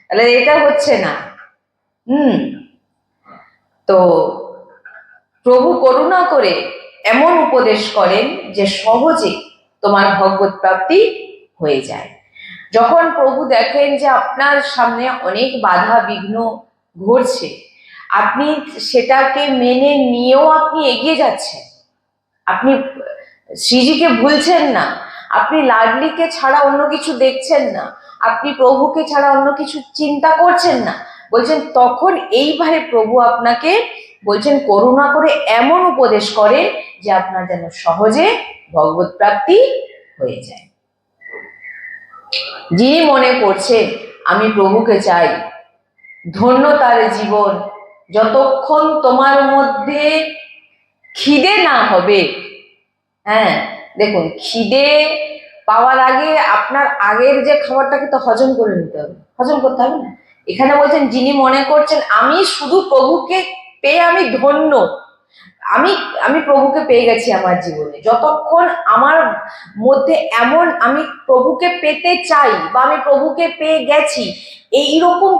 তাহলে এটা হচ্ছে না। তো প্রভু করুণা করে এমন উপদেশ করেন যে সহজে তোমার ভগবত প্রাপ্তি হয়ে যায়। যখন প্রভু দেখেন যে আপনার সামনে অনেক বাধা বিঘ্ন ঘটছে, আপনি সেটাকে মেনে নিয়েও আপনি এগিয়ে যাচ্ছেন, আপনি শ্রীজিকে ভুলছেন না, আপনি লাডলিকে ছাড়া অন্য কিছু দেখছেন না, আপনি প্রভুকে ছাড়া অন্য কিছু চিন্তা করছেন না, বলছেন তখন এইভাবে প্রভু আপনাকে বলছেন করুণা করে এমন উপদেশ করেন যে আপনার যেন সহজে ভগবত প্রাপ্তি হয়ে যায়। যিনি মনে করছে আমি প্রভুকে চাই, ধন্য তার জীবন, যতক্ষণ তোমার মধ্যে খিদে না হবে। হ্যাঁ দেখুন, খিদে পাওয়ার আগে আপনার আগের যে খাবারটাকে তো হজম করে নিতে হবে, হজম করতে হবে না। এখানে বলছেন যিনি মনে করছেন আমি শুধু প্রভুকে পেয়ে আমি ধন্য, আমি আমি প্রভুকে পেয়ে গেছি আমার জীবনে, যতক্ষণ আমার মধ্যে এমন আমি প্রভুকে পেতে চাই বা আমি প্রভুকে পেয়ে গেছি এইরকম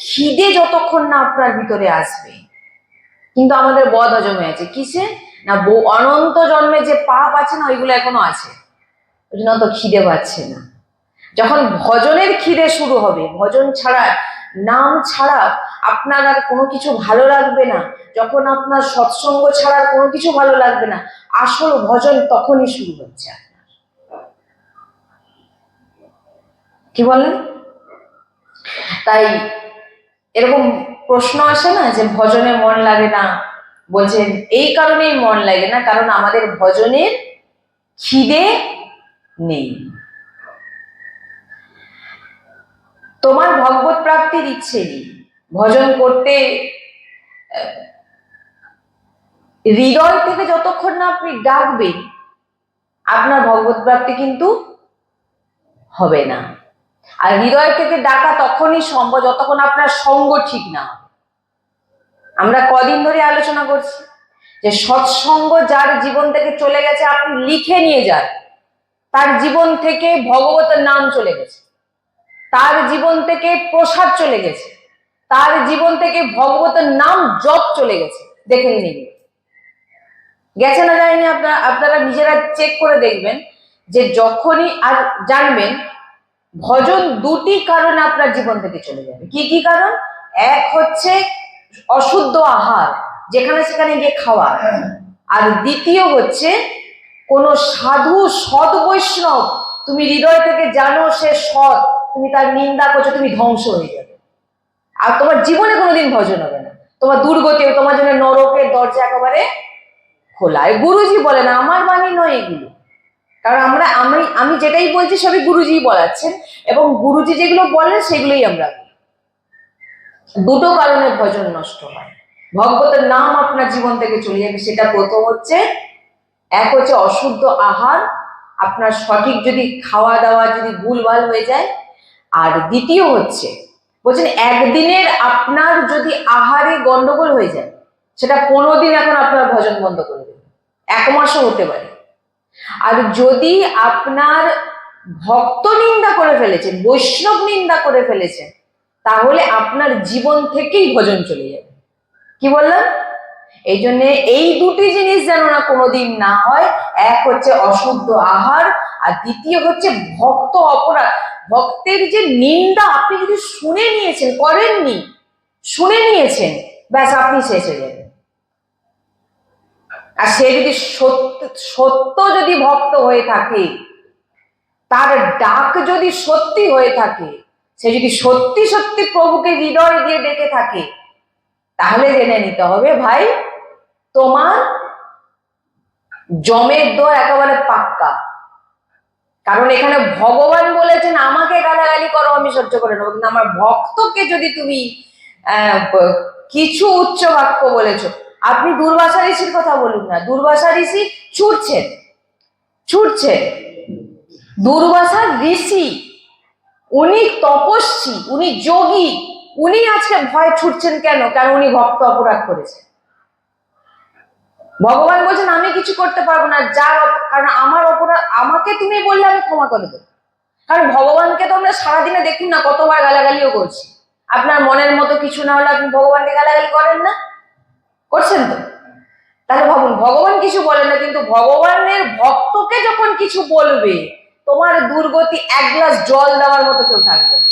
খিদে যতক্ষণ না আপনার ভিতরে আসবে। কিন্তু আমাদের বদ হজম হয়ে আছে কিসে না, অনন্ত জন্মে যে পাপ আছে না ওইগুলো এখনো আছে, ওই জন্য তো খিদে পাচ্ছে না। যখন ভজনের খিদে শুরু হবে, ভজন ছাড়া নাম ছাড়া আপনার আর কোনো কিছু ভালো লাগবে না, যখন আপনার সৎসঙ্গ ছাড়া কোনো কিছু ভালো লাগবে না, আসল ভজন তখনই শুরু হচ্ছে আপনার। কি বলেন? তাই এরকম প্রশ্ন আসে না যে ভজনে মন লাগে না, বলছেন এই কারণেই মন লাগে না কারণ আমাদের ভজনের খিদে নেই। তোমার ভগবত প্রাপ্তির ইচ্ছে নেই, ভজন করতে হৃদয় থেকে যতক্ষণ না আপনি ডাকবেন আপনার ভগবত প্রাপ্তি কিন্তু হবে না। আর হৃদয় থেকে ডাকা তখনই সম্ভব যতক্ষণ আপনার সঙ্গ ঠিক না হবে। আমরা কদিন ধরে আলোচনা করছি যে সৎসঙ্গ যার জীবন থেকে চলে গেছে আপনি লিখে নিয়ে যান, তার জীবন থেকে ভগবতের নাম চলে গেছে, তার জীবন থেকে প্রসাদ চলে গেছে, তার জীবন থেকে ভগবতের নাম জপ চলে গেছে। দেখে নিন গেছে না যায়নি, আপনারা নিজেরা চেক করে দেখবেন যে যখনই আর জানবেন ভজন দুটি কারণে আপনার জীবন থেকে চলে যাবে। কি কি কারণ? এক হচ্ছে অশুদ্ধ আহার, যেখানে সেখানে গিয়ে খাওয়া, আর দ্বিতীয় হচ্ছে কোন সাধু সৎ বৈষ্ণব তুমি হৃদয় থেকে জানো সে সৎ, তুমি তার নিন্দা করছো, তুমি ধ্বংস হয়ে যাবে আর তোমার জীবনে কোনোদিন ভজন হবে না, তোমার দুর্গতি, তোমার জন্য নরকের দরজা একেবারে খোলা। গুরুজি বলে না, আমার বাণী নয় এগুলো, কারণ আমি যেটাই বলছি সবই গুরুজি বলাচ্ছেন এবং গুরুজি যেগুলো বলেন সেগুলোই আমরা। দুটো কারণে ভজন নষ্ট হয়, ভগবতের নাম আপনার জীবন থেকে চলে যাবে। সেটা প্রথম হচ্ছে, এক হচ্ছে অশুদ্ধ আহার, আপনার সঠিক যদি খাওয়া দাওয়া যদি ভুলভাল হয়ে যায়, আর দ্বিতীয় হচ্ছে বলছেন একদিনের আপনার যদি আহারে গন্ডগোল হয়ে যায় সেটা 15 দিন এখন আপনার ভজন বন্ধ করে দেবে, 1 মাসও হতে পারে। আর যদি আপনার ভক্ত নিন্দা করে ফেলেছেন, বৈষ্ণব নিন্দা করে ফেলেছেন, তাহলে আপনার জীবন থেকেই ভজন চলে যাবে। কি বললাম? এই জন্য এই দুটি জিনিস যেন না কোনোদিন না হয়, এক হচ্ছে অশুদ্ধ আহার আর দ্বিতীয় হচ্ছে ভক্ত অপরাধ। ভক্তের যে নিন্দা আপনি যদি শুনে নিয়েছেন, করেননি, শুনে নিয়েছেন, ব্যাস আপনি শেষ হয়ে যাবেন। আর সে যদি সত্য যদি ভক্ত হয়ে থাকে, তার ডাক যদি সত্যি হয়ে থাকে, সে যদি সত্যি সত্যি প্রভুকে হৃদয় দিয়ে ডেকে থাকে, তাহলে জেনে নিতে হবে ভাই তোমার জমের দর একেবারে পাক্কা। কারণ এখানে ভগবান বলেছেন আমাকে গালাগালি করো আমি সহ্য করে নেবো, কিন্তু আমার ভক্তকে যদি তুমি কিছু উচ্চ বাক্য বলেছো, আপনি দুর্বাসা ঋষির কথা বলুন না, দুর্বাসা ঋষি ছুটছেন, দুর্বাসা ঋষি উনি তপস্বী, উনি যোগী, উনি আজকে ভয় ছুটছেন কেন? কারণ উনি ভক্ত অপরাধ করেছেন। ভগবান বলছেন আমি কিছু করতে পারবো না, কারণ আমার অপরাধ আমাকে তুমি বললে আমি ক্ষমা করে দেবো। কারণ ভগবানকে তো আমরা সারাদিনে দেখুন না কতবার গালাগালিও করছি, আপনার মনের মতো কিছু না হলে আপনি ভগবানকে গালাগালি করেন না? করছেন তো? তাহলে ভাবুন, ভগবান কিছু বলেন না, কিন্তু ভগবানের ভক্তকে যখন কিছু বলবে, তোমার দুর্গতি এক গ্লাস জল দেওয়ার মতো কেউ থাকবে না।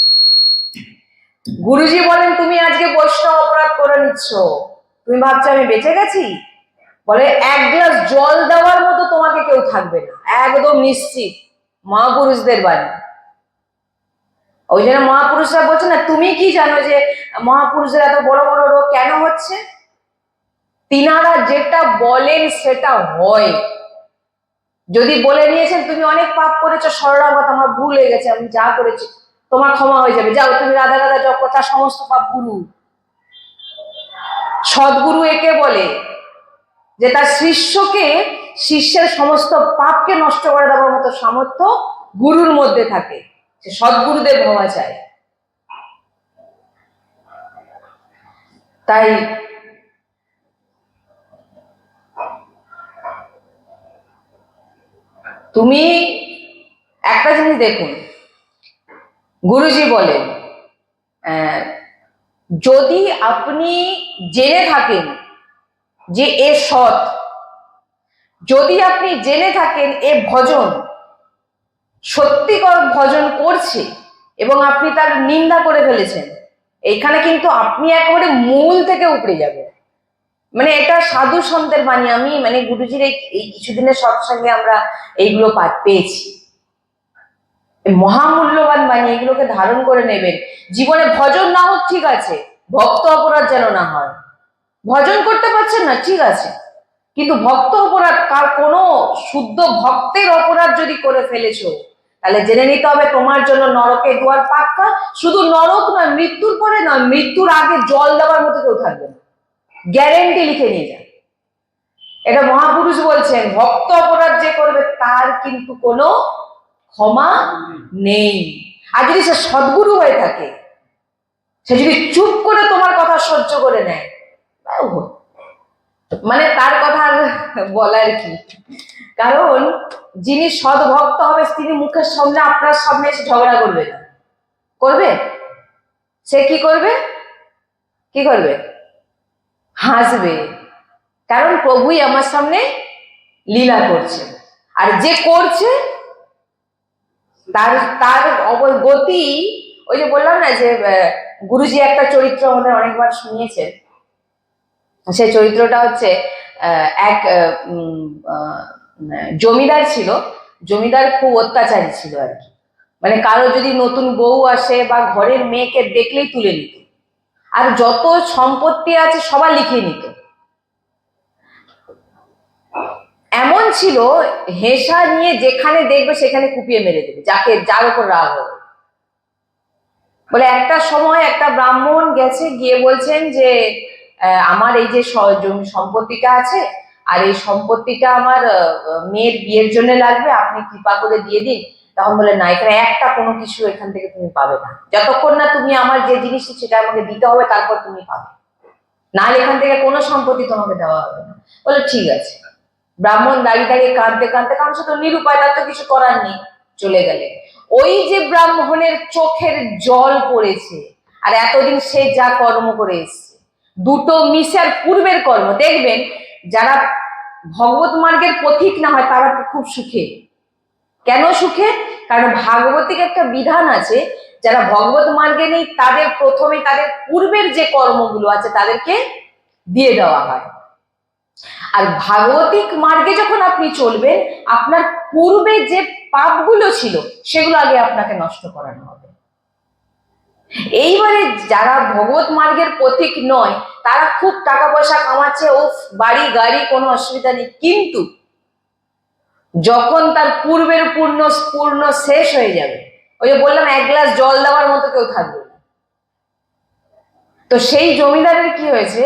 গুরুজি বলেন, তুমি আজকে বৈষ্ণব অপরাধ করে নিচ্ছ, তুমি ভাবছো আমি বেঁচে গেছি? বলে এক গ্লাস জল দেওয়ার মতো তোমাকে কেউ থাকবে না, একদম নিশ্চিত। মহাপুরুষদের বাণী। ওই জন্য মহাপুরুষরা বলছে না, তুমি কি জানো যে মহাপুরুষদের এত বড় বড় রোগ কেন হচ্ছে? তিনারা যেটা বলেন সেটা হয়। যদি বলে নিয়েছেন তুমি অনেক পাপ করেছো, শরণাগত, আমার ভুল হয়ে গেছে, আমি যা করেছি তোমার ক্ষমা হয়ে যাবে, যাও তুমি রাধা রাধা জপ করো, তার সমস্ত পাপ গুরু। সদ্গুরু একে বলে যে তার শিষ্যকে, শিষ্যের সমস্ত পাপকে নষ্ট করে দেওয়ার মতো সামর্থ্য গুরুর মধ্যে থাকে। সে সদ্গুরুদেব হওয়া চায়। তাই তুমি একটা জিনিস দেখুন, গুরুজি বলেন যদি আপনি জেনে থাকেন যে এ সৎ, যদি আপনি জেনে থাকেন এ ভজন সত্যিকর ভজন করছে এবং আপনি তার নিন্দা করে ফেলেছেন, এইখানে কিন্তু আপনি একেবারে মূল থেকে উপড়ে যাবেন। মানে এটা সাধু সন্তের বাণী। আমি মানে গুরুজির এই কিছুদিনের সৎসঙ্গে আমরা এইগুলো পেয়েছি, মহামূল্যবান বাণী। এগুলোকে ধারণ করে নেবেন। জীবনে ভজন না হোক ঠিক আছে, ভক্ত অপরাধ যেন না হয়। ভজন করতে পারছেন না ঠিক আছে, কিন্তু ভক্ত অপরাধ, কার কোনো শুদ্ধ ভক্তের অপরাধ যদি করে ফেলেছো, তাহলে জেনে নিতে হবে তোমার জন্য নরকের দুয়ার পাক্কা। শুধু নরক নয়, মৃত্যুর পরে নয়, মৃত্যুর আগে জল দেওয়ার মতো কেউ থাকবে না, গ্যারেন্টি লিখে নিয়ে যান। এটা মহাপুরুষ বলছেন, ভক্ত অপরাধ যে করবে তার কিন্তু কোনো ক্ষমা নেই। আর যদি সে সদ্গুরু হয়ে থাকে, সে যদি চুপ করে তোমার কথা সহ্য করে নেয়, মানে তার কথা আর বলার কি। কারণ যিনি সৎ ভক্ত হবে তিনি মুখের সামনে আপনার সামনে এসে ঝগড়া করবে না, করবে? সে কি করবে? কি করবে? হাসবে, কারণ প্রভুই আমার সামনে লীলা করছে। আর যে করছে তার তার গতি, ওই যে বললাম না যে গুরুজি একটা চরিত্র আমাদের অনেকবার শুনিয়েছেন। সেই চরিত্রটা হচ্ছে এক জমিদার ছিল। জমিদার খুব অত্যাচারী ছিল আর কি। মানে কারো যদি নতুন বউ আসে বা ঘরের মেয়েকে দেখলেই তুলে নিত, আর যত সম্পত্তি আছে সবার লিখে নিত। এমন ছিল, হেসা নিয়ে যেখানে দেখবে সেখানে কুপিয়ে মেরে দেবে যাকে, যার উপর রাগ হবে। বলে একটা সময় একটা ব্রাহ্মণ গেছে, গিয়ে বলছেন যে আমার এই যে জমি সম্পত্তিটা আছে, আর এই সম্পত্তিটা আমার মেয়ের বিয়ের জন্য লাগবে, আপনি কৃপা করে দিয়ে দিন। তখন বলে, না, এখানে একটা কোনো কিছু এখান থেকে তুমি পাবে না, যতক্ষণ না তুমি আমার যে জিনিসটা সেটা আমাকে দিতে হবে, তারপর তুমি পাবে, নাহলে এখান থেকে কোনো সম্পত্তি তোমাকে দেওয়া হবে না। বলে ঠিক আছে। ব্রাহ্মণ দাঁড়িয়ে দাঁড়িয়ে কাঁদতে কাঁদতে, কারণ সে তো নিরুপায়, তার তো কিছু করার নেই, চলে গেলে। ওই যে ব্রাহ্মণের চোখের জল পড়েছে, আর এতদিন সে যা কর্ম করে এসছে, দুটো মিশার পূর্বের কর্ম দেখবেন। যারা ভগবত মার্গের পথিক না হয় তারা খুব সুখে। কেন সুখে? কারণ ভাগবতিক একটা বিধান আছে, যারা ভগবত মার্গে নেই তাদের প্রথমে তাদের পূর্বের যে কর্মগুলো আছে তাদেরকে দিয়ে দেওয়া হয়। আর ভাগবতিক মার্গে যখন আপনি চলবেন, আপনার পূর্বে যে পাপগুলো ছিল সেগুলো আগে আপনাকে নষ্ট করানো হবে। এইবারে যারা ভগবত মার্গের পথিক নয় তারা খুব টাকা পয়সা কামাচ্ছে, ও বাড়ি গাড়ি, কোনো অসুবিধা নেই, কিন্তু যখন তার পূর্বের পূর্ণ শেষ হয়ে যাবে, ওই যে বললাম এক গ্লাস জল দেওয়ার মতো কেউ থাকবে না। তো সেই জমিদারের কি হয়েছে,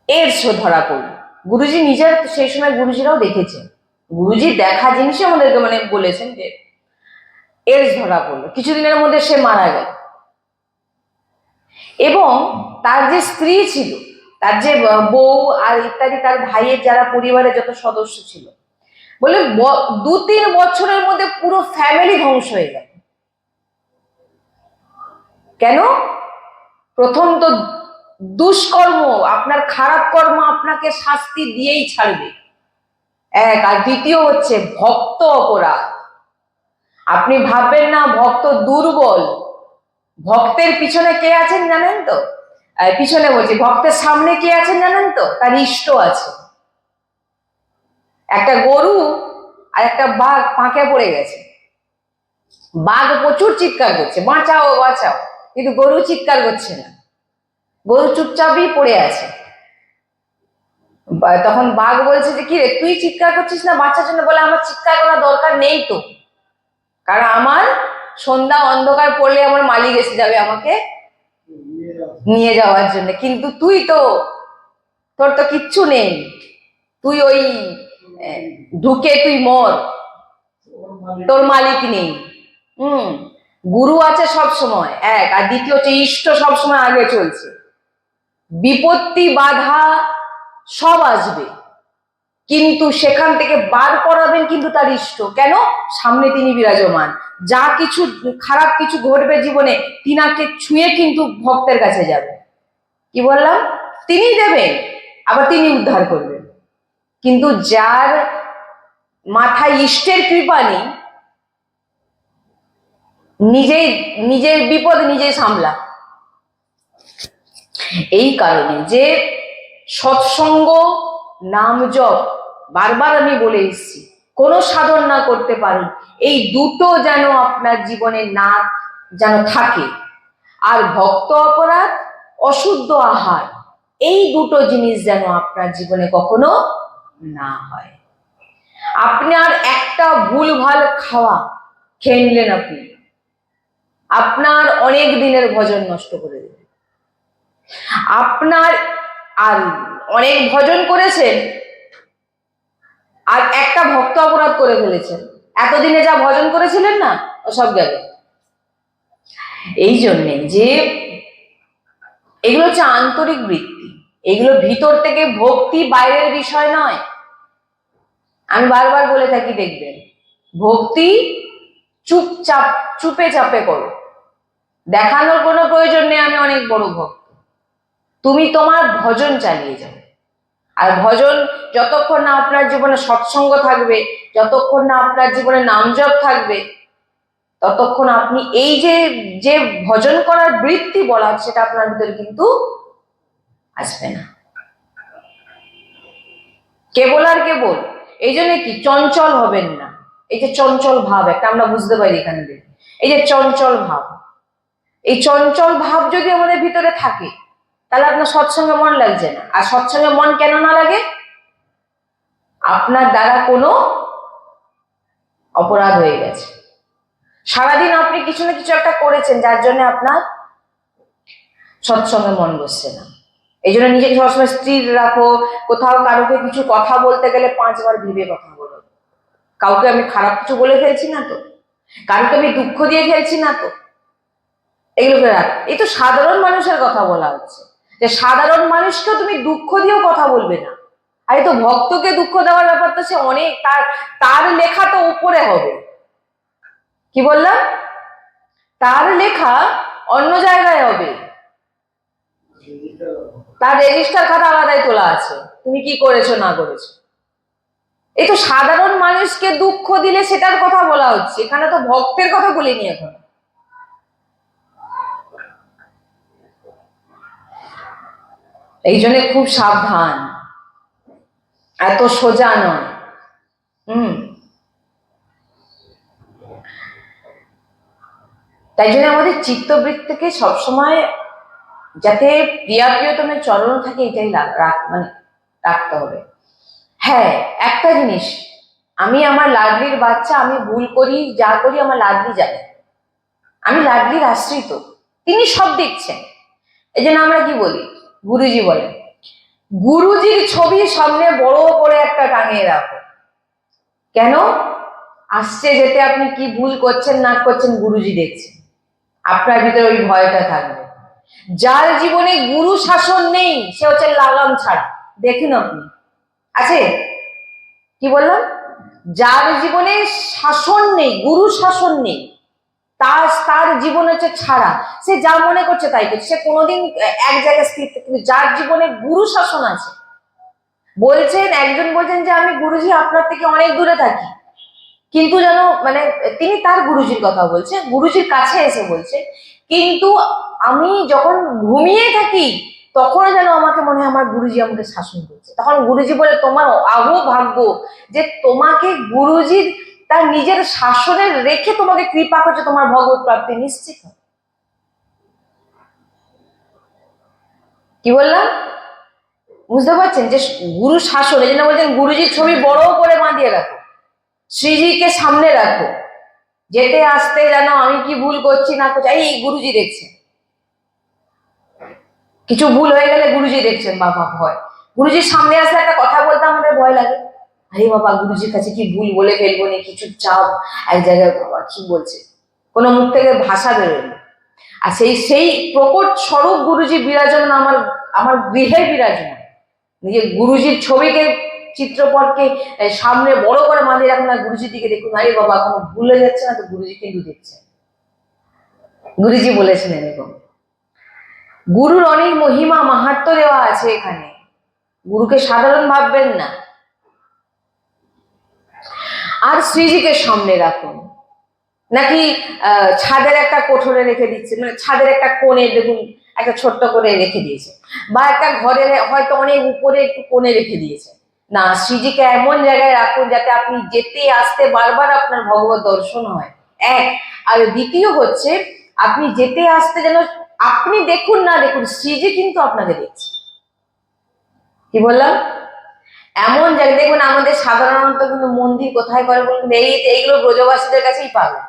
এডস ধরা পড়ল। গুরুজি নিজের সেই সময় গুরুজিরাও দেখেছেন, গুরুজি দেখা জিনিসই আমাদেরকে মানে বলেছেন যে এডস ধরা পড়লো। কিছুদিনের মধ্যে সে মারা গেল। এবং তার যে স্ত্রী ছিল, তার যে বউ আর ইত্যাদি, তার ভাইয়ের যারা পরিবারের যত সদস্য ছিল, বলে 2-3 বছরের মধ্যে পুরো ফ্যামিলি ধ্বংস হয়ে গেল। কেন? প্রথম তো দুষ্কর্ম, আপনার খারাপ কর্ম আপনাকে শাস্তি দিয়েই ছাড়বে, এক। আর দ্বিতীয় হচ্ছে ভক্ত অপরাধ। আপনি ভাববেন না ভক্ত দুর্বল, ভক্তের পিছনে কে আছেন জানেন তো? পিছনে বলছি, ভক্তের সামনে কে আছেন জানেন তো? তার ইষ্ট আছে। একটা গরু আর একটা বাঘ পাঁকে পড়ে গেছে। বাঘ প্রচুর চিৎকার করছে, বাঁচাও বাঁচাও, কিন্তু গরু চিৎকার করছে না, গরু চুপচাপই পড়ে আছে। তখন বাঘ বলছে যে কি রে, তুই চিৎকার করছিস না বাঁচার জন্য? বলে আমার চিৎকার করার দরকার নেই তো, কারণ আমার সন্ধ্যা অন্ধকার পড়লে আমার মালিক এসে যাবে আমাকে নিয়ে যাওয়ার জন্য, কিন্তু তুই তো, তোর তো কিচ্ছু নেই, তুই ওই ঢুকে তুই মর, তোর মালিক নেই। গুরু আছে সব সময়, এক। আর দ্বিতীয় হচ্ছে ইষ্ট সব সময় আগে চলছে। বিপত্তি বাধা সব আসবে, কিন্তু সেখান থেকে বার করাবেন কিন্তু তার ইষ্ট। কেন? সামনে তিনি বিরাজমান, যা কিছু খারাপ কিছু ঘটবে জীবনে তিনাকে ছুঁয়ে কিন্তু ভক্তের কাছে যাবে। কি বললাম? তিনি দেবেন, আবার তিনি উদ্ধার করবেন। কিন্তু যার মাথায় ইষ্টের কৃপা নেই, নিজের বিপদ নিজেই সামলা। এই কারণে যে সৎসঙ্গ, নাম জপ, বারবার আমি বলে এসেছি, কোনো সাধন না করতে পারেন, এই দুটো যেন আপনার জীবনে না যেন থাকে। আর ভক্ত অপরাধ, অশুদ্ধ আহার, এই দুটো জিনিস যেন আপনার জীবনে কখনো না হয়। আপনার একটা ভুলভাল খাওয়া খেয়ে নিলেন, আপনার অনেক দিনের ভজন নষ্ট করে দেবে। আপনার আর অনেক ভজন করেছেন আর একটা ভক্ত অপরাধ করে ফেলেছেন, এতদিনে যা ভজন করেছিলেন না ও সব গেল। এই জন্যে যে এগুলো হচ্ছে আন্তরিক বৃত্তি, এগুলো ভিতর থেকে ভক্তি, বাইরের বিষয় নয়। আমি বারবার বলে থাকি, দেখবেন ভক্তি চুপে চাপে করো, দেখানোর কোনো প্রয়োজন নেই আমি অনেক বড় ভক্ত। তুমি তোমার ভজন চালিয়ে যাও। আর ভজন যতক্ষণ না আপনার জীবনে সৎসঙ্গ থাকবে, যতক্ষণ না আপনার জীবনে নামজপ থাকবে, ততক্ষণ আপনি এই যে ভজন করার বৃত্তি বলা সেটা আপনার ভিতরে কিন্তু আসবে না। কেবল আর কেবল এই জন্য কি চঞ্চল হবেন না। এই যে চঞ্চল ভাব একটা আমরা বুঝতে পারি এখানে, এই যে চঞ্চল ভাব, এই চঞ্চল ভাব যদি আমাদের ভিতরে থাকে তাহলে আপনার সৎসঙ্গে মন লাগছে না। আর সৎসঙ্গে মন কেন না লাগে? আপনার দ্বারা কোনো অপরাধ হয়ে গেছে, সারাদিন আপনি কিছু না কিছু একটা করেছেন যার জন্য আপনার সৎসঙ্গে মন বসছে না। এই জন্য নিজেকে সবসময় স্থির রাখো। কোথাও কারোকে কিছু কথা বলতে গেলে 5 বার ভেবে কথা বলো। কাউকে আমি খারাপ কিছু বলে ফেলছি না তো, কারোকে আমি দুঃখ দিয়ে ফেলছি না তো, এগুলোকে রাখ। এই তো সাধারণ মানুষের কথা বলা হচ্ছে, যে সাধারণ মানুষকেও তুমি দুঃখ দিয়েও কথা বলবে না। আর এই তো ভক্তকে দুঃখ দেওয়ার ব্যাপার তো সে অনেক, তার লেখা তো উপরে হবে। কি বললাম? তার লেখা অন্য জায়গায় হবে, তার রেজিস্টার খাতা আলাদাই তোলা আছে, তুমি কি করেছো না করেছো। এই তো সাধারণ মানুষকে দুঃখ দিলে সেটার কথা বলা হচ্ছে, এখানে তো ভক্তের কথা বলিনি এখন। এই জন্য খুব সাবধান, এত সোজা নয়। তাই জন্য আমাদের চিত্তবৃত্তিকে সবসময় যাতে প্রিয়তমের চরণ থাকে এটাই মানে রাখতে হবে। হ্যাঁ, একটা জিনিস, আমি আমার লাডলির বাচ্চা, আমি ভুল করি যা করি আমার লাডলি জানে, আমি লাডলির আশ্রিত, তিনি সব দেখছেন। এই জন্য আমরা কি বলি, গুরুজি বলেন গুরুজির ছবি সামনে বড় করে একটা টাঙিয়ে রাখো। কেন? আসছে যেতে আপনি কি ভুল করছেন না করছেন গুরুজি দেখছেন, আপনার ভিতরে ওই ভয়টা থাকবে। যার জীবনে গুরু শাসন নেই সে হচ্ছে লাগাম ছাড়া। দেখুন আপনি আছে, কি বললাম, যার জীবনে শাসন নেই, গুরু শাসন নেই, তার তার জীবন হচ্ছে ছাড়া, সে যা মনে করছে তাই করছে, সে কোনোদিন এক জায়গায় স্থির থাকে। কিন্তু যার জীবনে গুরু শাসন আছে, বলছেন একজন বলছেন যে আমি গুরুজি আপনার থেকে অনেক দূরে থাকি, কিন্তু যেন মানে তিনি তার গুরুজির কথা বলছে, গুরুজির কাছে এসে বলছে, কিন্তু আমি যখন ঘুমিয়ে থাকি তখন যেন আমাকে মনে হয় আমার গুরুজি আমাকে শাসন করছে। তখন গুরুজি বলে তোমার আহো ভাগ্য যে তোমাকে গুরুজির তার নিজের শাসনের রেখে তোমাকে কৃপা করছে, তোমার ভগবত প্রাপ্তি নিশ্চিত। কি বললাম বুঝতে পারছেন? যে গুরু শাসন, এই জন্য বলছেন গুরুজির ছবি বড় করে বাঁধিয়ে রাখো, শ্রীজিকে সামনে রাখো, যেতে আসতে যেন আমি কি ভুল করছি না করছি এই গুরুজি দেখছেন, কিছু ভুল হয়ে গেলে গুরুজি দেখছেন। বাবা ভয়, গুরুজির সামনে আসলে একটা কথা বলতে আমাদের ভয় লাগে, আরে বাবা গুরুজির কাছে কি ভুল বলে ফেলবো না, কিছু চাপ এক জায়গায়, বাবা কি বলছে, কোনো মুখ থেকে ভাষা বেরোয় না। আর সেই সেই প্রকট স্বরূপ গুরুজি বিরাজমান আমার আমার গৃহে বিরাজমান, নিজে গুরুজির ছবিকে চিত্রপটকে সামনে বড় করে বাঁধিয়ে রাখুন আর গুরুজির দিকে দেখুন, আরে বাবা কোনো ভুলে যাচ্ছে না তো, গুরুজি কিন্তু দেখছেন। গুরুজি বলেছেন এরকম, গুরুর অনেক মহিমা মাহাত্ম্য দেওয়া আছে এখানে, গুরুকে সাধারণ ভাববেন না। আর শ্রীজিকে সামনে রাখুন, নাকি ছাদের একটা কোঠরে রেখে দিচ্ছে, মানে ছাদের একটা কোণে দেখুন একটা ছোট্ট করে রেখে দিয়েছে, বা একটা ঘরে হয়তো অনেক উপরে একটু কোণে রেখে দিয়েছে, না শ্রীজিকে এমন জায়গায় রাখুন যাতে আপনি যেতে আসতে বারবার আপনার ভগবত দর্শন হয়, এক। আর দ্বিতীয় হচ্ছে আপনি যেতে আসতে যেন আপনি দেখুন না দেখুন, শ্রীজি কিন্তু আপনাকে দেখছে। কি বললাম? এমন জায়গায় দেখুন, আমাদের সাধারণত কিন্তু মন্দির কোথায় করে বলুন, এইগুলো ব্রজবাসীদের কাছেই পাবেন,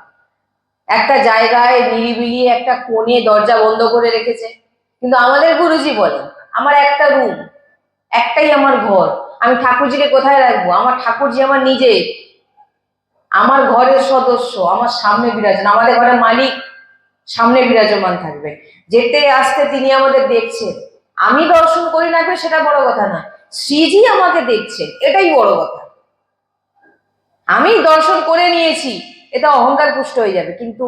একটা জায়গায় নিরিবিলি একটা কোণে দরজা বন্ধ করে রেখেছে। কিন্তু আমাদের গুরুজি বলেন আমার একটা রুম, একটাই আমার ঘর, আমি ঠাকুরজিকে কোথায় রাখবো? আমার ঠাকুরজি আমার নিজে, আমার ঘরের সদস্য, আমার সামনে বিরাজমান, আমাদের ঘরের মালিক সামনে বিরাজমান থাকবে, যেতে আসতে তিনি আমাদের দেখছেন। আমি দর্শন করি না করে সেটা বড় কথা না, শ্রীজি আমাকে দেখছেন এটাই বড় কথা। আমি দর্শন করে নিয়েছি এটা অহংকার পুষ্ট হয়ে যাবে, কিন্তু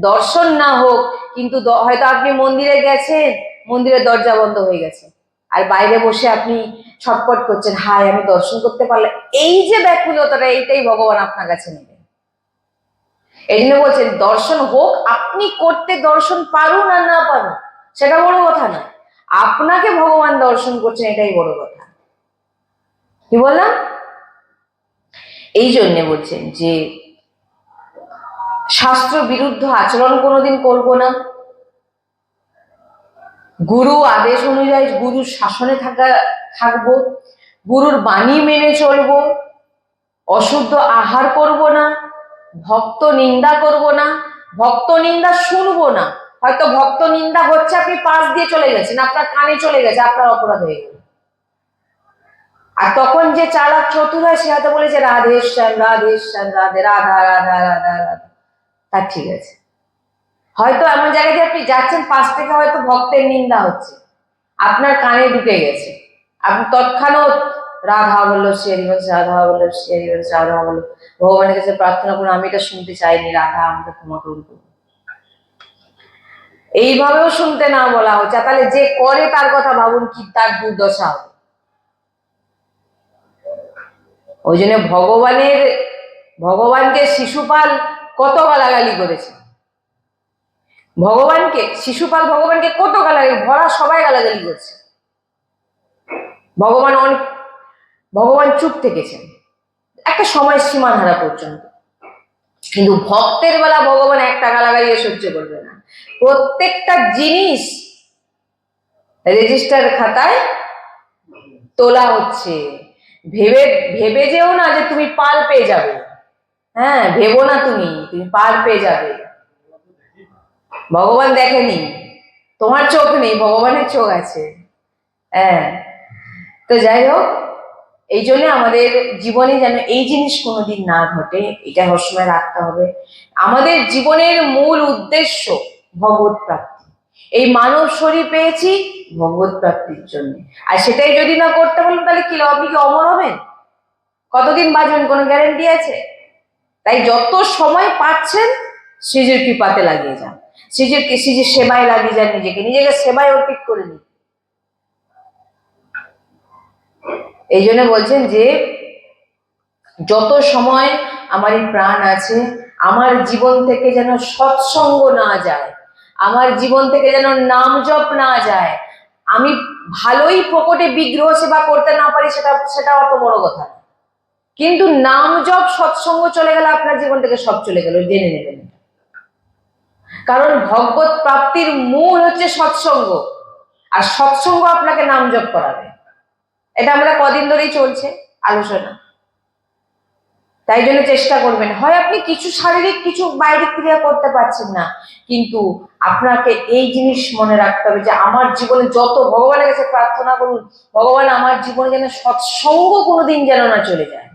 দর্শন না হোক, কিন্তু হয়তো আপনি মন্দিরে গেছেন, মন্দিরের দরজা বন্ধ হয়ে গেছে, আর বাইরে বসে আপনি ছটপট করছেন, হায় আমি দর্শন করতে পারলাম, এই যে ব্যাকুলতাটা এইটাই ভগবান আপনার কাছে নেবেন। এই জন্য বলছেন দর্শন হোক, আপনি করতে দর্শন পারুন আর না পারুন সেটা বড় কথা না, আপনাকে ভগবান দর্শন করছেন এটাই বড় কথা। কি বললাম? এই জন্য বলছেন যে শাস্ত্র বিরুদ্ধ আচরণ কোনোদিন করব না, গুরু আদেশ অনুযায়ী গুরুর শাসনে থাকবো, গুরুর বাণী মেনে চলবো, অশুদ্ধ আহার করব না, ভক্ত নিন্দা করব না, ভক্ত নিন্দা শুনবো না। হয়তো ভক্ত নিন্দা হচ্ছে, আপনি পাশ দিয়ে চলে গেছেন, আপনার কানে চলে গেছে, আপনার অপরাধ হয়ে গেল, আর তখন যে চালাক চতুর হয় সে হয়তো বলেছে রাধে শ্যাম রাধে শ্যাম রাধে রাধা রাধা রাধা রাধা, তার ঠিক আছে। হয়তো এমন জায়গাতে আপনি যাচ্ছেন, পাশ থেকে হয়তো ভক্তের নিন্দা হচ্ছে, আপনার কানে ঢুকে গেছে, আপনি তৎক্ষণাৎ রাধা বললো শ্রীহরিবংশ, রাধা বললো শ্রীহরিবংশ, রাধা বললো, ভগবানের কাছে প্রার্থনা করুন আমি এটা শুনতে চাইনি, রাধা আমাকে ক্ষমা করুন। এইভাবেও শুনতে না বলা হচ্ছে, তাহলে যে করে তার কথা ভাবুন কি তার দুর্দশা হবে। ওই জন্য ভগবানকে শিশুপাল কত গালাগালি করেছে, শিশুপাল ভগবানকে কত গালাগালি, ভরা সবাই গালাগালি করছে, ভগবান চুপ থেকেছেন একটা সময় সীমাধারা পর্যন্ত, কিন্তু ভক্তের বেলা ভগবান একটা গালাগালিও সহ্য করবে না, প্রত্যেকটা জিনিস রেজিস্টার খাতায় তোলা হচ্ছে। ভেবে ভেবে যেও না যে তুমি পার পেয়ে যাবে, হ্যাঁ ভেবো না তুমি পার পেয়ে যাবে, ভগবান দেখেনি, তোমার চোখ নেই, ভগবানের চোখ আছে। হ্যাঁ, তো যাই হোক, এই জন্য আমাদের জীবনে যেন এই জিনিস কোনোদিন না ঘটে, এটা সবসময় রাখতে হবে। আমাদের জীবনের মূল উদ্দেশ্য ভগবত প্রাপ্তি, এই মানব শরীর পেয়েছি ভগবত প্রাপ্তির জন্য, আর সেটাই যদি না করতে বলেন তাহলে কি আপনি কি অমর হবেন? কতদিন বাঁচবেন কোনো গ্যারেন্টি আছে? তাই যত সময় পাচ্ছেন শ্রীজির কৃপাতে লাগিয়ে যান, শ্রীজির সেবায় লাগিয়ে যান, নিজেকে সেবায় অর্পিত করে নিন। এই জন্য বলছেন যে যত সময় আমার এই প্রাণ আছে, আমার জীবন থেকে যেন সৎসঙ্গ না যায়, আমার জীবন থেকে যেন নাম জপ না যায়। আমি ভালোই প্রকটে বিগ্রহ সেবা করতে না পারি, সেটা অত বড় কথা না, কিন্তু নাম জপ সৎসঙ্গ চলে গেলে আপনার জীবন থেকে সব চলে গেল, জেনে নেবেন। কারণ ভগবত প্রাপ্তির মূল হচ্ছে সৎসঙ্গ, আর সৎসঙ্গ আপনাকে নাম জপ করাবে। এটা আমরা কদিন ধরেই চলছে আলোচনা। তাই জন্য চেষ্টা করবেন, হয় আপনি কিছু শারীরিক কিছু বাইরের ক্রিয়া করতে পারছেন না, কিন্তু আপনাকে এই জিনিস মনে রাখতে হবে যে আমার জীবনে যত ভগবানের কাছে প্রার্থনা করুন, ভগবান আমার জীবনে যেন সৎসঙ্গ কোনোদিন যেন না চলে যায়।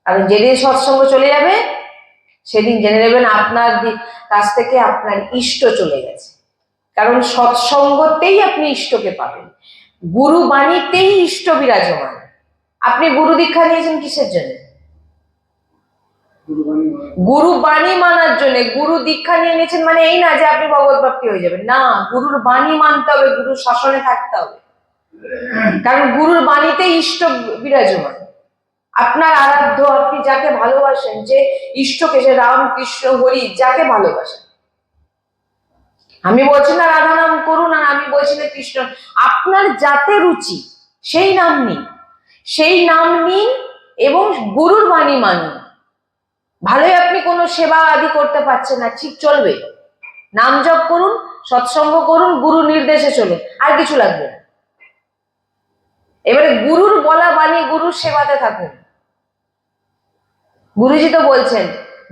কারণ যেদিন সৎসঙ্গ চলে যাবে সেদিন জেনে নেবেন আপনার কাছ থেকে আপনার ইষ্ট চলে গেছে। কারণ সৎসঙ্গতেই আপনি ইষ্টকে পাবেন, গুরু বাণীতেই ইষ্ট বিরাজমান। আপনি গুরু দীক্ষা নিয়েছেন কিসের জন্য? গুরু বাণী মানার জন্য। গুরু দীক্ষা নিয়ে নিয়েছেন মানে এই না যে আপনি ভগবত প্রাপ্তি হয়ে যাবেন, না, গুরুর বাণী মানতে হবে, গুরুর শাসনে থাকতে হবে। কারণ গুরুর বাণীতে ইষ্ট বিরাজমান। আপনার আরাধ্য, আপনি যাকে ভালোবাসেন, যে ইষ্টকে, যে রাম কৃষ্ণ হরি, যাকে ভালোবাসেন, আমি বলছি না রাধা নাম করুন, আর আমি বলছি না কৃষ্ণ, আপনার যাতে রুচি সেই নাম নিন, সেই নাম নিন এবং গুরুর বাণী মানুন। ভালোই আপনি কোনো সেবা আদি করতে পারছেন না, ঠিক চলবে, নাম জপ করুন, সৎসঙ্গ করুন, গুরু নির্দেশে চলুন, আর কিছু লাগবে না। এবারে গুরুর বলা বাণী, গুরুর সেবাতে থাকুন। গুরুজি তো বলছেন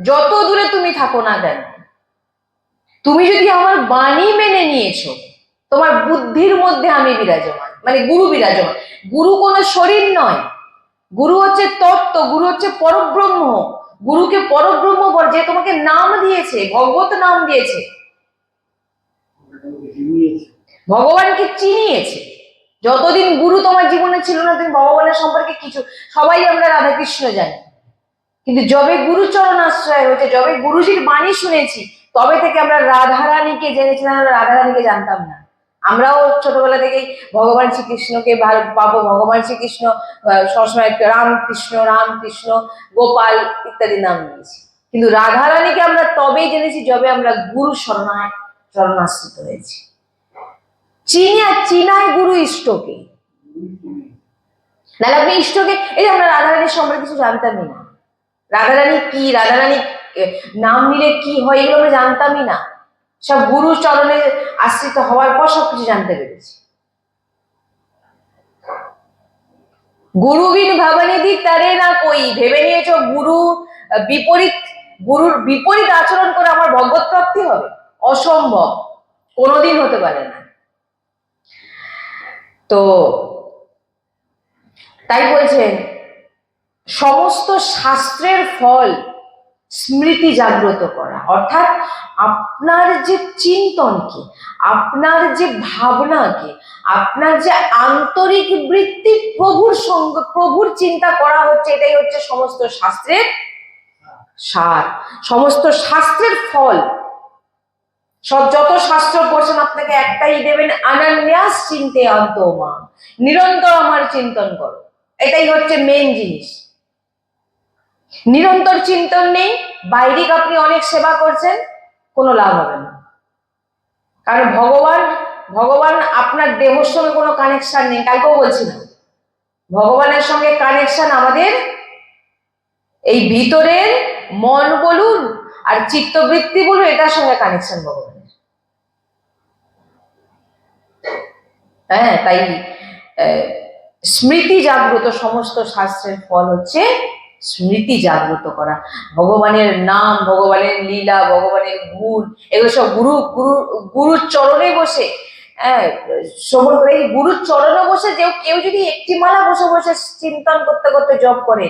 যত দূরে তুমি থাকো না কেন, তুমি যদি আমার বাণী মেনে নিয়েছো, তোমার বুদ্ধির মধ্যে আমি বিরাজমান, মানে গুরু বিরাজমান। গুরু কোনো শরীর নয়, গুরু হচ্ছে তত্ত্ব, গুরু হচ্ছে পরব্রহ্ম। গুরুকে পরব্রহ্ম বল, যে তোমাকে নাম দিয়েছে, ভগবত নাম দিয়েছে, ভগবানকে চিনিয়েছে। যতদিন গুরু তোমার জীবনে ছিল না, তুমি ভগবানের সম্পর্কে কিছু, সবাই আমরা রাধা কৃষ্ণ জানি, কিন্তু যবে গুরুচরণ আশ্রয় হয়েছে, যবে গুরুজির বাণী শুনেছি, তবে থেকে আমরা রাধারানীকে জেনেছিলাম, আমরা রাধারানীকে জানতাম না। আমরাও ছোটবেলা থেকেই ভগবান শ্রীকৃষ্ণকে পাবো, ভগবান শ্রীকৃষ্ণ সবসময় রামকৃষ্ণ রামকৃষ্ণ গোপাল ইত্যাদি নাম নিয়েছি, কিন্তু রাধারানীকে আমরা তবেই জেনেছি যবে আমরা গুরু শরণাশ্রিত হয়েছি। চিনায় গুরু ইষ্টকে, নাহলে আপনি ইষ্টকে, এই যে আমরা রাধারানীর সম্পর্কে কিছু জানতামই না, রাধারানী কি, রাধারানী নাম নিলে কি হয়, এগুলো আমরা জানতামই না। সব গুরু চরণে আশ্রিত হওয়ার পর সবকিছু জানতে পেরেছি। গুরু বিন ভাবানিধি তারে না কই, ভেবে নিয়েছ গুরুর বিপরীত আচরণ করে আমার ভগবত প্রাপ্তি হবে? অসম্ভব, কোনোদিন হতে পারে না। তো তাই বলছেন সমস্ত শাস্ত্রের ফল স্মৃতি জাগ্রত করা, অর্থাৎ আপনার যে চিন্তনকে, আপনার যে ভাবনাকে, আপনার যে আন্তরিক বৃত্তি প্রভুর সঙ্গে, প্রভুর চিন্তা করা হচ্ছে, এটাই হচ্ছে সমস্ত শাস্ত্রের সার, সমস্ত শাস্ত্রের ফল। যত শাস্ত্র পড়ছেন আপনাকে একটাই দেবেন, অনন্যাস চিন্তে অন্তমা, নিরন্তর আমার চিন্তন করো, এটাই হচ্ছে মেন জিনিস। নিরন্তর চিন্তন নেই, বাইরিক আপনি অনেক সেবা করছেন, কোনো লাভ হবে না। কারণ ভগবান আপনার দেহের সঙ্গে কোনো কানেকশন নেই। কালকেও বলছিলাম, ভগবানের সঙ্গে কানেকশন আমাদের এই ভিতরের মন বলুন আর চিত্তবৃত্তি বলুন, এটার সঙ্গে কানেকশন ভগবানের। হ্যাঁ, তাই স্মৃতি জাগ্রত, সমস্ত শাস্ত্রের ফল হচ্ছে স্মৃতি জাগ্রত করা, ভগবানের নাম, ভগবানের লীলা, ভগবানের গুণ, এগুলো সব গুরুর চরণে বসে, হ্যাঁ, শ্রবণ করে। এই গুরুর চরণে বসে কেউ যদি একটি মালা বসে বসে চিন্তন করতে করতে জপ করে,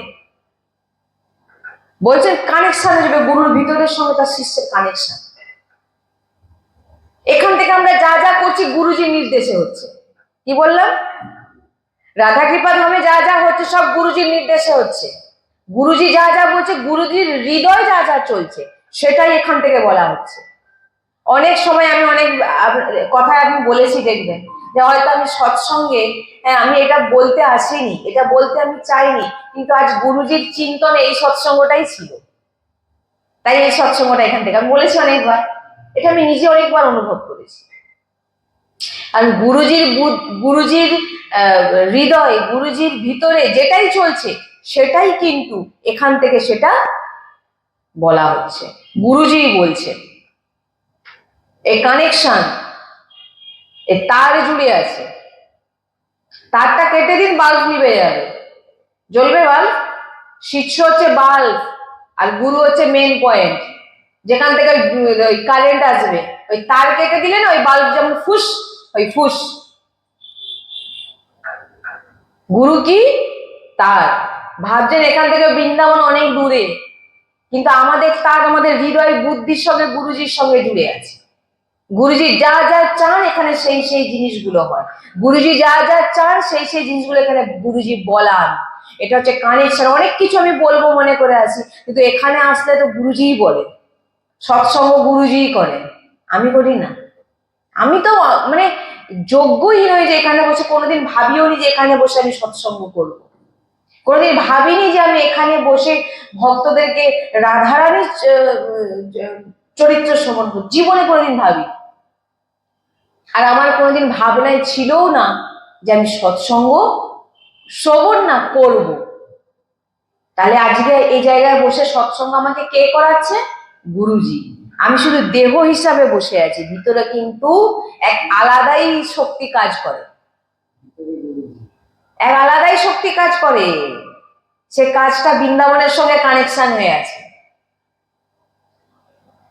বলছেন কানেকশন আসবে গুরুর ভিতরের সঙ্গে তার শিষ্যের কানেকশন। এখান থেকে আমরা যা যা করছি গুরুজির নির্দেশে হচ্ছে। কি বললাম? রাধা কৃপা ধামে যা যা হচ্ছে সব গুরুজির নির্দেশে হচ্ছে। গুরুজি যা যা বলছে, গুরুজির হৃদয় যা যা চলছে, সেটাই এখান থেকে বলা হচ্ছে। অনেক সময় আমি অনেক কথায় আমি বলেছি, দেখবেন যে হয়তো আমি সৎসঙ্গে, হ্যাঁ আমি এটা বলতে আসিনি, এটা বলতে আমি চাইনি, কিন্তু আজ গুরুজির চিন্তনে এই সৎসঙ্গটাই ছিল, তাই এই সৎসঙ্গটা এখান থেকে আমি বলেছি অনেকবার। এটা আমি নিজে অনেকবার অনুভব করেছি। আর গুরুজির হৃদয়, গুরুজির ভিতরে যেটাই চলছে সেটাই কিন্তু এখান থেকে সেটা বলা হচ্ছে, গুরুজি বলছে। এই কানেকশন, এই তার জুড়ে আছে, তারটা কেটে দিন, বাল্ব নিভে যাবে। জ্বলবে বাল্ব? শিষ্য হচ্ছে বাল্ব আর গুরু হচ্ছে মেন পয়েন্ট, যেখান থেকে ওই কারেন্ট আসবে। ওই তার কেটে দিলে না, ওই বাল্ব যেমন ফুস, ওই ফুস। গুরু কি? তার। ভাবছেন এখান থেকে বৃন্দাবন অনেক দূরে, কিন্তু আমাদের তার আমাদের হৃদয় বুদ্ধির সঙ্গে গুরুজির সঙ্গে জুড়ে আছে। গুরুজি যা যা চান এখানে সেই সেই জিনিসগুলো হয়, গুরুজি যা যা চান সেই সেই জিনিসগুলো এখানে গুরুজি বলান। এটা হচ্ছে কানেকশন। অনেক কিছু আমি বলবো মনে করে আছি, কিন্তু এখানে আসলে তো গুরুজিই বলে, সৎসঙ্গ গুরুজিই করেন, আমি করি না। আমি তো মানে যোগ্যই নই যে এখানে বসে, কোনোদিন ভাবিও নি যে এখানে বসে আমি সৎসঙ্গ করবো, কোনোদিন ভাবিনি যে আমি এখানে বসে ভক্তদেরকে রাধারানীর চরিত্র শ্রবণ করব, জীবনে কোনোদিন ভাবি। আর আমার কোনোদিন ভাবনায় ছিলও না যে আমি সৎসঙ্গ শ্রবণ না করব। তাহলে আজকে এই জায়গায় বসে সৎসঙ্গ আমাকে কে করাচ্ছে? গুরুজি। আমি শুধু দেহ হিসাবে বসে আছি, ভিতরে কিন্তু এক আলাদাই শক্তি কাজ করে, এক আলাদাই শক্তি কাজ করে। সে কাজটা বৃন্দাবনের সঙ্গে কানেকশন হয়ে আছে।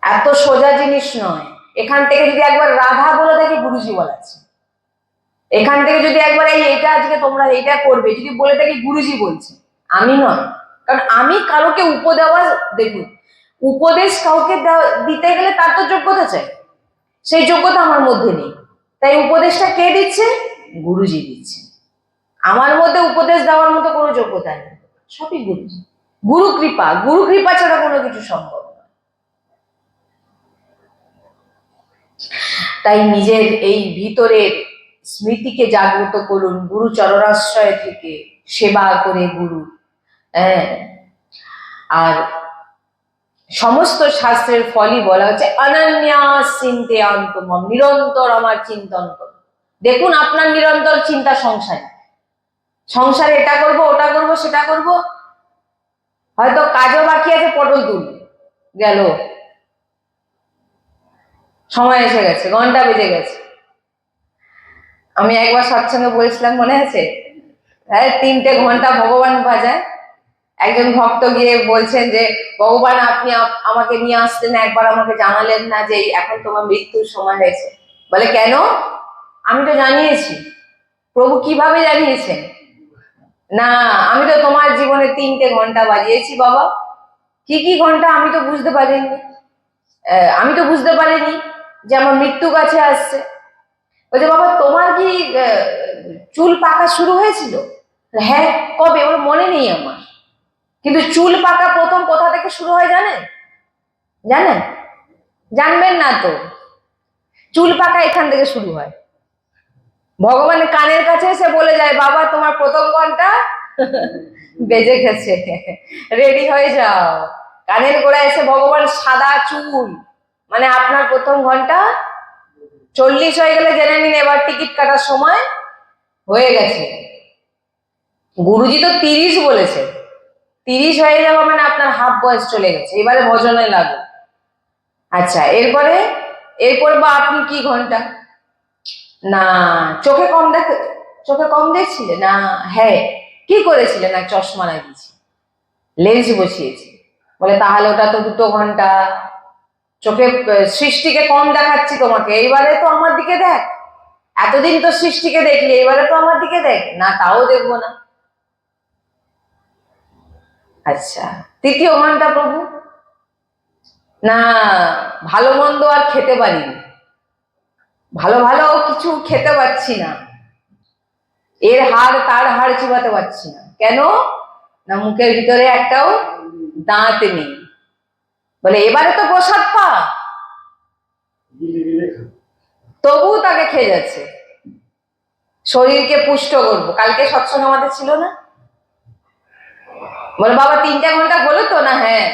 এত সোজা জিনিস নয়। এখান থেকে যদি একবার রাধা বলে থাকে, গুরুজি বলাচ্ছে। এখান থেকে যদি একবার এইটা আজকে তোমরা এইটা করবে যদি বলে থাকি, গুরুজি বলছে, আমি নয়। কারণ আমি কারোকে উপদেওয়া, দেখুন উপদেশ কাউকে দিতে গেলে তার তো যোগ্যতা চাই, সেই যোগ্যতা আমার মধ্যে নেই। তাই উপদেশটা কে দিচ্ছে? গুরুজি দিচ্ছে। আমার মধ্যে উপদেশ দেওয়ার মতো কোনো যোগ্যতা নেই, সবই গুরুজি। গুরু কৃপা, গুরু কৃপা ছাড়া কোনো কিছু সম্ভব নয়। তাই নিজের এই ভিতরের স্মৃতিকে জাগ্রত করুন, গুরু চরণাশ্রয় থেকে সেবা করে গুরু। আর সমস্ত শাস্ত্রের ফলই বলা হচ্ছে অনন্যাস চিন্তে অন্তমম, নিরন্তর আমার চিন্তন করুন। দেখুন আপনার নিরন্তর চিন্তা সংসারে এটা করব, ওটা করব, সেটা করব, হয়তো কাজও বাকি আছে, পটল তুলবে, গেল, সময় এসে গেছে, ঘন্টা বেজে গেছে। আমি একবার সৎসঙ্গে বলেছিলাম, মনে আছে? হ্যাঁ, 3টে ঘন্টা ভগবান বাজায়। একজন ভক্ত গিয়ে বলছেন যে ভগবান আপনি আমাকে নিয়ে আসলেন, একবার আমাকে জানালেন না যে এখন তোমার মৃত্যুর সময় হয়েছে। বলে কেন? আমি তো জানিয়েছি। প্রভু কিভাবে জানিয়েছেন? না, আমি তো তোমার জীবনে 3টে ঘন্টা বাজিয়েছি বাবা। কি কি ঘন্টা? আমি তো বুঝতে পারিনি, আমি তো বুঝতে পারিনি যে আমার মৃত্যু কাছে আসছে। বলছে বাবা তোমার কি চুল পাকা শুরু হয়েছিল? হ্যাঁ। কবে? ওর মনে নেই আমার। কিন্তু চুল পাকা প্রথম কোথা থেকে শুরু হয় জানেন? জানেন? জানবেন না তো। চুল পাকা এখান থেকে শুরু হয়। ভগবান কানের কাছে এসে বলে যায়, বাবা তোমার প্রথম ঘন্টা বেজে গেছে, রেডি হয়ে যাও। কানের গোড়ায় এসে ভগবান সাদা চুল, মানে আপনার প্রথম ঘন্টা 40 হয়ে গেলে জেনে নিন এবার টিকিট কাটার সময় হয়ে গেছে। গুরুজি তো 30 বলেছে, 30 হয়ে যাওয়া মানে আপনার হাফ বয়স চলে গেছে, এবারে ভজনে লাগো। আচ্ছা, এরপর বা আপনি কি ঘন্টা? না, চোখে কম দেখছিলে না? হ্যাঁ। কি করেছিলেন? না, চশমা লাগিয়েছি, লেন্স বসিয়েছি। বলে তাহলে ওটা তো 2 ঘন্টা। চোখে সৃষ্টিকে কম দেখাচ্ছি তোমাকে, এইবারে তো আমার দিকে দেখ। এতদিন তো সৃষ্টিকে দেখলি, এবারে তো আমার দিকে দেখ। না, তাও দেখবো না। আচ্ছা, 3য় ঘন্টা প্রভু? না, ভালো মন্দ আর খেতে পারিনি, ভালো ভালো কিছু খেতে পারছি না, এর হাড় তার হাড় চিবাতে পারছি না। কেন? না, মুখের ভিতরে একটাও দাঁত নেই। বলে এবারে তো প্রসাদ পা, তবুও তাকে খেয়ে যাচ্ছে। শরীরকে পুষ্ট করবো। কালকে সৎসঙ্গ আমাদের ছিল না? বলে বাবা 3টা ঘন্টা হলো তো না? হ্যাঁ।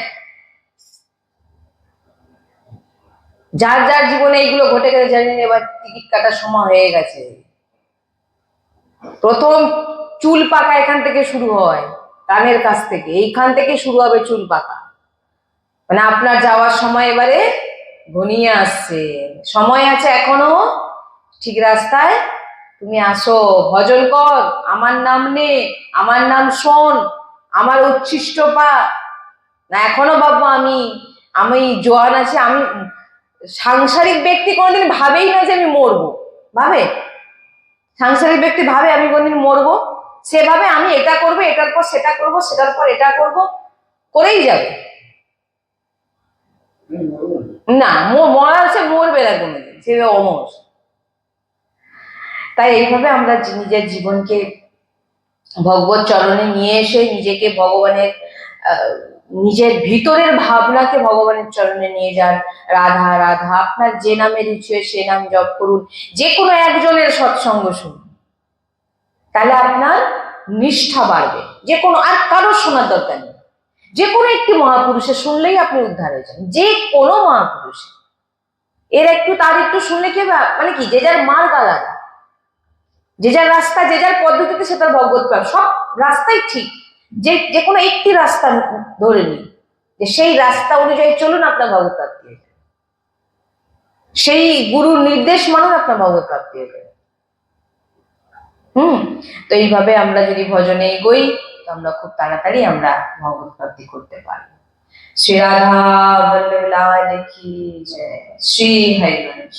যার যার জীবনে এইগুলো ঘটে গেছে জানেন, এবার টিকিট কাটার সময় হয়ে গেছে। প্রথম চুল পাকা এখান থেকে শুরু হয়, কানের কাছ থেকে, এইখান থেকে শুরু হবে চুল পাকা। মানে আপনার যাওয়ার সময় এবারে ঘনিয়ে আসছে। সময় আছে এখনো, ঠিক রাস্তায় তুমি আসো, ভজন কর, আমার নাম নে, আমার নাম শোন, আমার উচ্ছিষ্ট পা। না এখনো বাবা আমি জোয়ান আছি, আমি সাংসারিক ব্যক্তি কোনোদিন ভাবেই না যে আমি মরবো। ভাবে? সাংসারিক ব্যক্তি ভাবে আমি কোনদিন মরবো? সেভাবে আমি এটা করবো, এটার পর সেটা করবো, সেটার পর এটা করবো, করেই যাবে। না মরা সে মরবে না কোনোদিন, সে অমর। তাই এইভাবে আমরা নিজের জীবনকে ভগবত চরণে নিয়ে এসে নিজেকে ভগবানের নিজের ভিতরের ভাবনাকে ভগবানের চরণে নিয়ে যান। রাধা রাধা, আপনার যে নামে রুচি হয় সে নাম জপ করুন, যে কোনো একজনের সৎসঙ্গ শুনুন, তাহলে আপনার নিষ্ঠা বাড়বে। যে কোনো, আর কারোর শোনার দরকার নেই, যে কোনো একটি মহাপুরুষের শুনলেই আপনি উদ্ধার হয়ে যান। যে কোনো মহাপুরুষ, এর একটু তার একটু শুনলে কি হবে, মানে কি, যে যার মার্গ আলাদা, যে যার রাস্তা, যে যার পদ্ধতিতে সে তার ভগবত পাবে। সব রাস্তাই ঠিক, যে কোনো একটি রাস্তা ধরে নিন, যে সেই রাস্তা অনুযায়ী চলুন, আপনার ভগবত প্রাপ্তি হয়ে যাবে। সেই গুরুর নির্দেশ মানুন, আপনার ভগবত প্রাপ্তি হয়ে যাবে। তো এইভাবে আমরা যদি ভজনে এগোই, তো আমরা খুব তাড়াতাড়ি আমরা ভগবত প্রাপ্তি করতে পারি। শ্রী রাধা বল্লভ লাল কি জয়, শ্রী হরিবংশ।